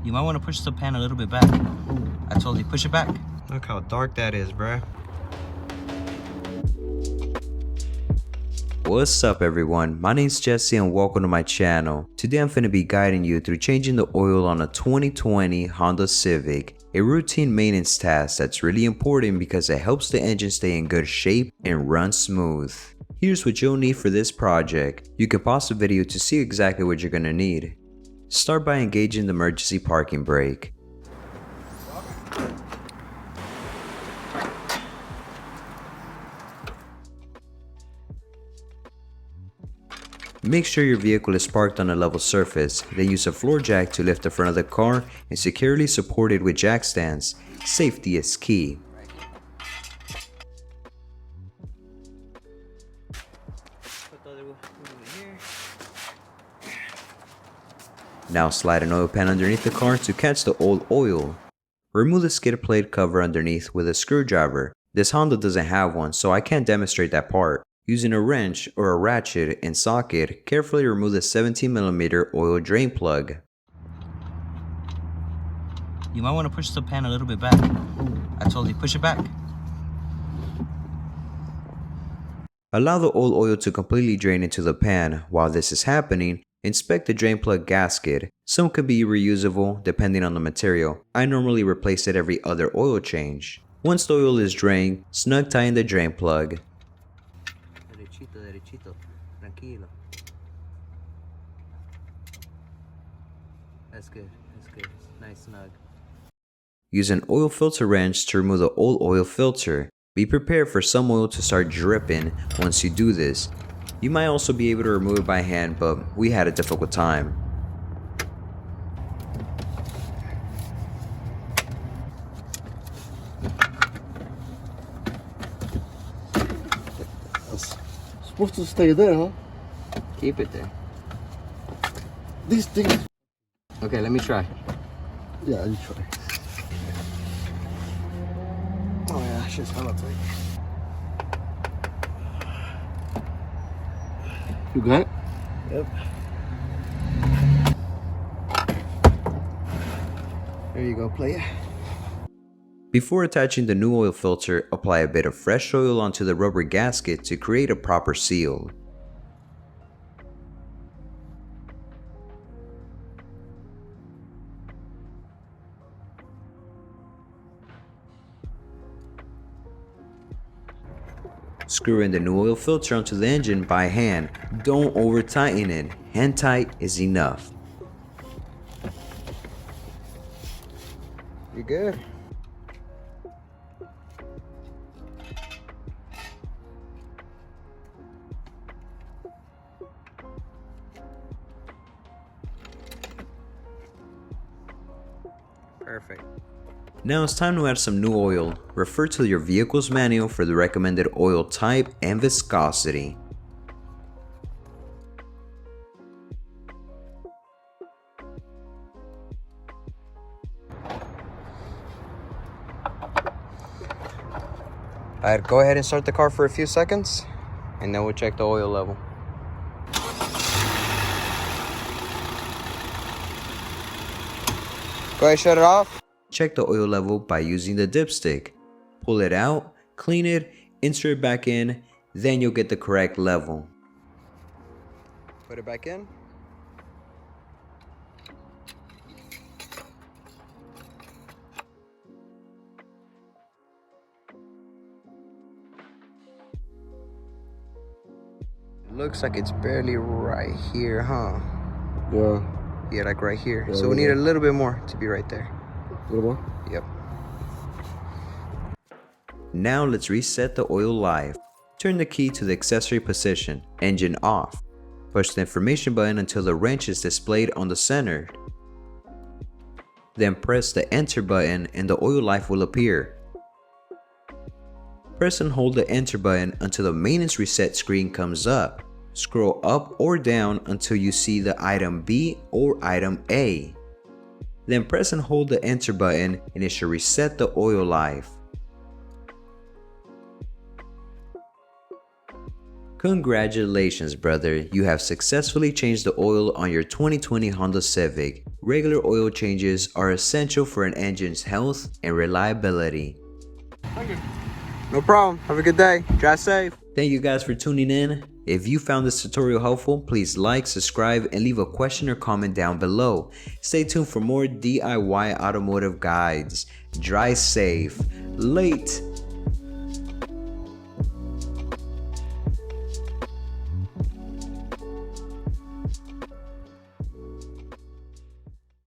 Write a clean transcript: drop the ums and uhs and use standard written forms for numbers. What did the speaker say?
You might want to push the pan a little bit back. I told you, push it back. Look how dark that is, bruh. What's up everyone, my name's Jesse and welcome to my channel. Today I'm finna be guiding you through changing the oil on a 2020 Honda Civic. A routine maintenance task that's really important because it helps the engine stay in good shape and run smooth. Here's what you'll need for this project. You can pause the video to see exactly what you're gonna need. Start by engaging the emergency parking brake. Make sure your vehicle is parked on a level surface, then use a floor jack to lift the front of the car and securely support it with jack stands. Safety is key. Now slide an oil pan underneath the car to catch the old oil. Remove the skid plate cover underneath with a screwdriver. This Honda doesn't have one, so I can't demonstrate that part. Using a wrench or a ratchet and socket, carefully remove the 17mm oil drain plug. You might want to push the pan a little bit back. I told you, push it back. Allow the old oil to completely drain into the pan. While this is happening, inspect the drain plug gasket. Some could be reusable depending on the material. I normally replace it every other oil change. Once the oil is drained, snug tighten the drain plug. Derechito, tranquilo. That's good, nice snug. Use an oil filter wrench to remove the old oil filter. Be prepared for some oil to start dripping once you do this. You might also be able to remove it by hand, but we had a difficult time. Supposed to stay there, huh? Keep it there. These things. Okay, let me try. Yeah, you try. Oh yeah, shit's hella tight. You got it? Yep. There you go, player. Before attaching the new oil filter, apply a bit of fresh oil onto the rubber gasket to create a proper seal. Screw in the new oil filter onto the engine by hand. Don't over tighten it. Hand tight is enough. You good? Perfect. Now it's time to add some new oil. Refer to your vehicle's manual for the recommended oil type and viscosity. Alright, go ahead and start the car for a few seconds, and then we'll check the oil level. Go ahead, shut it off. Check the oil level by using the dipstick. Pull it out, clean it, insert it back in, then you'll get the correct level. Put it back in. Looks like it's barely right here, huh? Yeah. Yeah, like right here. Yeah, so we need a little bit more to be right there. A little more? Yep. Now let's reset the oil life. Turn the key to the accessory position, engine off. Push the information button until the wrench is displayed on the center. Then press the enter button and the oil life will appear. Press and hold the enter button until the maintenance reset screen comes up. Scroll up or down until you see the item B or item A. Then press and hold the enter button and it should reset the oil life. Congratulations brother, you have successfully changed the oil on your 2020 Honda Civic. regular oil changes are essential for an engine's health and reliability. No problem. Have a good day. Drive safe. Thank you guys for tuning in. If you found this tutorial helpful, please like, subscribe, and leave a question or comment down below. Stay tuned for more DIY automotive guides. Drive safe. Late.